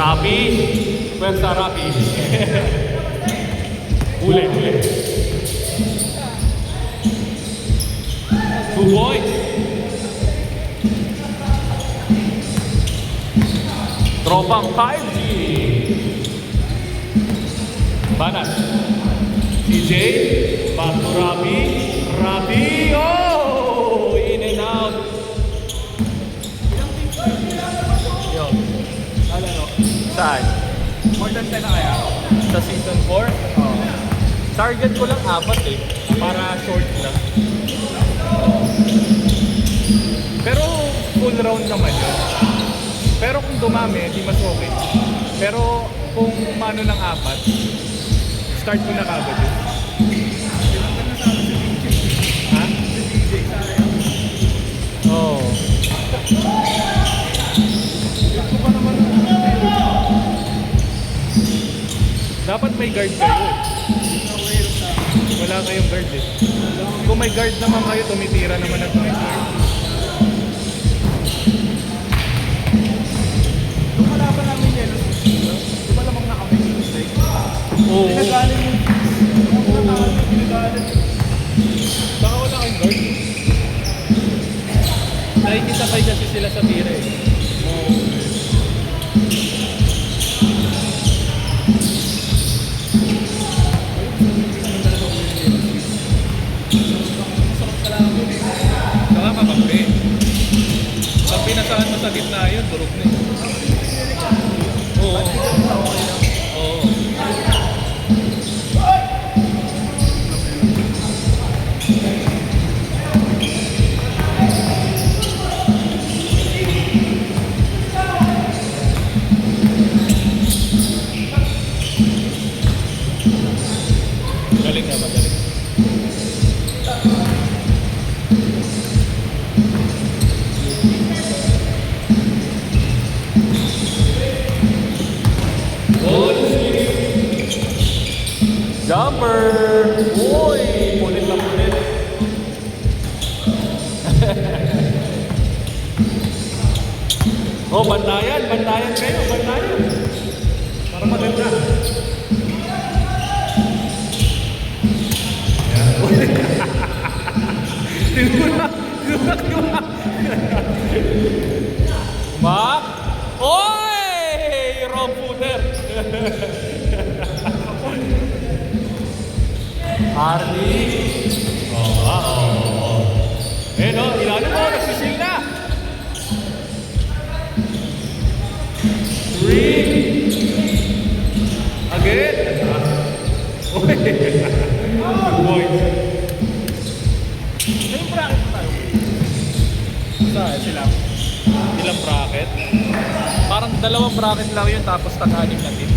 Rapi. Pwersa Rapi. Huli. 2 points. Tropang 5G. Banas. CJ. Back to Rapi. Rapi. Oh! In and out. Yo. Ano? Saan? More than 10 na kaya? Sa season 4? Target ko lang 4 eh. Para short lang. Pero full round naman yun. Pero kung dumami, di mas okay. Pero kung mano ng 4, start ko na kagad yun. Ha? Oo. Dapat may guard kayo eh. Wala kayong guard eh. Kung may guard naman kayo, tumitira naman at may guard. Nung kalaban namin yan, di ba lamang na kami yung mistake? Oo. Pinagaling yung pinagaling. Baka wala kayong guard. Nakikisakay kasi sila sa tira eh. Saka makampi. Pag pinasahan mo sa gitna yun, durog na yun. Oo. Oo. Galing na, magaling. Jumper! Uy! Punit na punit. Oh, bantayan kayo, bantayan. Para maganda. Tinulak. Mak! Oy! Wrong footer. Hardy. Eh no, ilalim mo, nagsisil na. 3. Again. Uy. Good boy. Anong bracket mo tayo? Saan sila? Ilang bracket? Parang 2 bracket lang yun tapos tag-anim na team.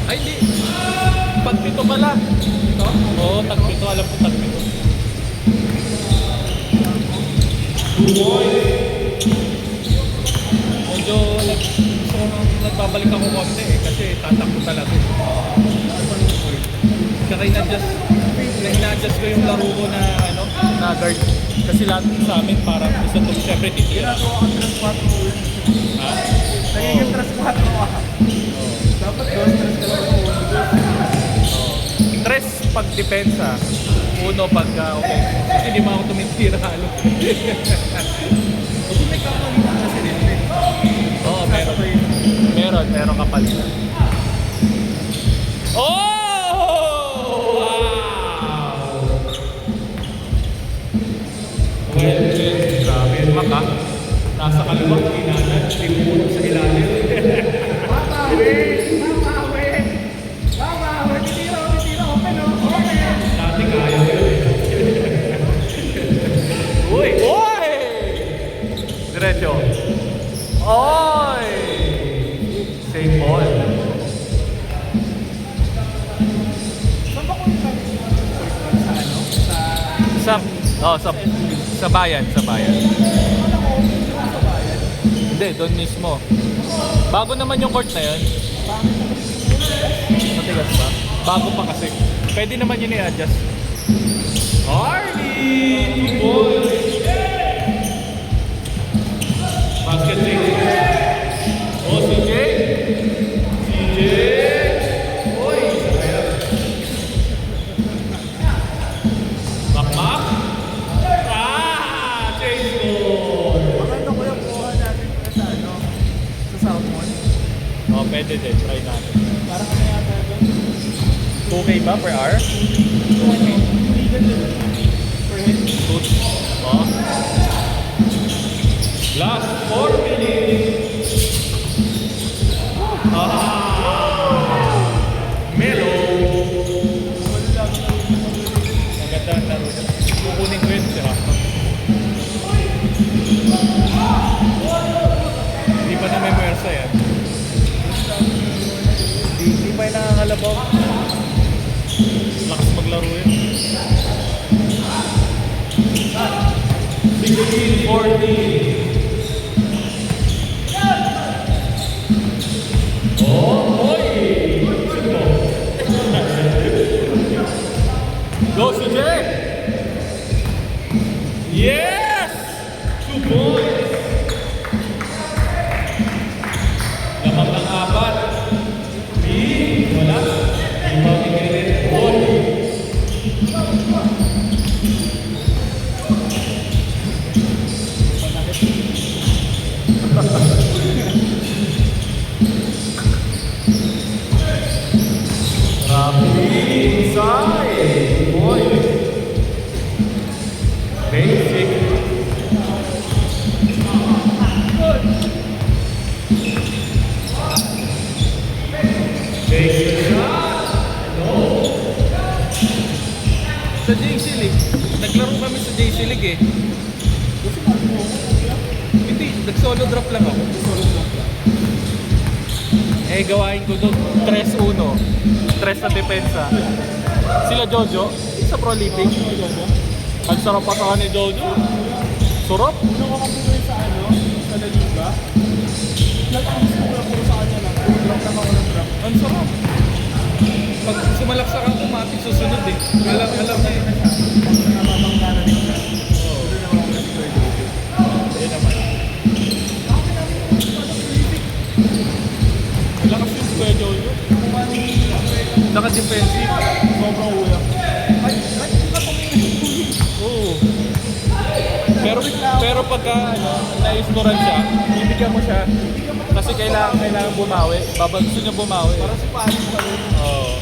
Ay di. Tag-7 pala. Ito? Oo, tag-7. Alam ko tag-7. 2 boys. Medyo nagbabalik ako konti eh kasi tatakbo talaga. Kaya ina-adjust ko yung laro ko na na guard. Kasi lahat sa amin parang isa to siyempre titira. Ginagawa ang trans 4 mo. Ha? Nagiging trans 4 mo. Dapat doon trans ka lang mo. Tres pag depensa. 1 pagka okay. Kasi hindi mo ako tumitira halo. Kung may kapalitan kasi din. Oo, meron kapalitan. Oh! Well, grabe yung maka. Nasa kaliwang kinanan, limuno sa ilalim. Babawi! Titira, open o. Open! Dati kaya yun. Uy! Diretso. Oy! Same ball. Saan ba kung sa ano? Sa bayan. Hindi, doon mismo. Bago naman yung court na yun. Matigas ba? Bago pa kasi. Pwede naman yun i-adjust. Hardy! Boy! Basket 6. 2K ba per hour? Legal yun. Per head. Oh. Last 4 minutes. Melo. Ang ganda ng laro niya. Kukunin ko yun si Rafa. Hindi pa na may mersa yan. Hindi pa yung nakakalabaw. Lakas maglaro yun. 16-14. Go, CJ! Yes! 2 points! Lamang ng 4. Wala. Ibaw ni Kenneth. Inside! Boy! Basic! Basic shot! No! Sa JC League, naglaro kami sa JC League eh. Hindi, nag-solo drop lang ako. Eh, gawain ko doon 3-1. 3 sa depensa. Sila Jojo, sa Pro League. Ang sarap pa sa ni Jojo. Surap. Una ko kapuloy sa sa La Liga. Nag-amis ko lang puro sa kanya lang. Drop lang ako ng drop. Ang sarap. Pag sumalaksak ang automatic, susunod eh. Alam na yun. Namamangga na din siya. Oo. Doon naman ako nag-play dito. Ayun naman. Malakas yung Kuya Jojo. Naka-defensive. Sobrang uyak. Ay, hindi ka tumingin. Oo. Pero pagka na-istoran siya, bibigyan mo siya. Kasi kailangan bumawi. Gusto niya bumawi. Para si Paris pa rin. Oo.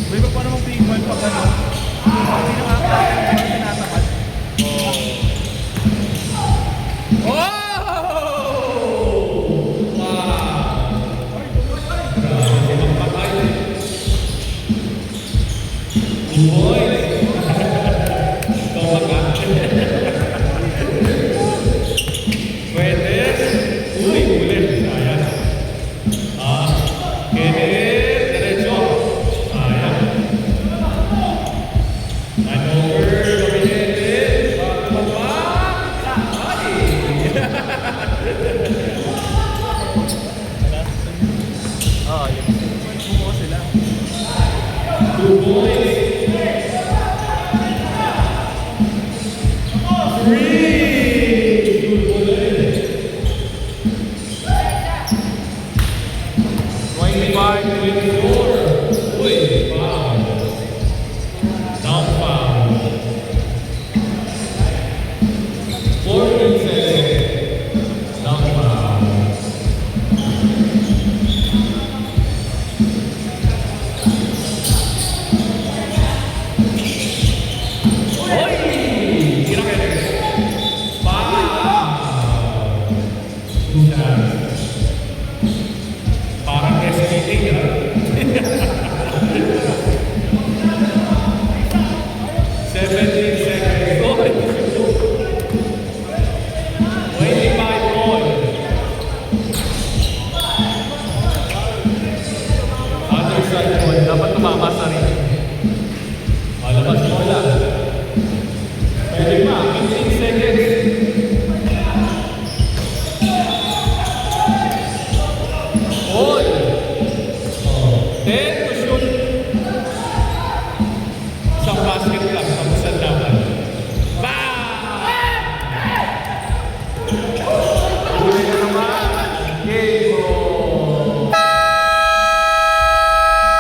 May iba pa namang big man pag pag pinakakalain mo yung tinatapat. Oh! Bumuha sila. 2 points.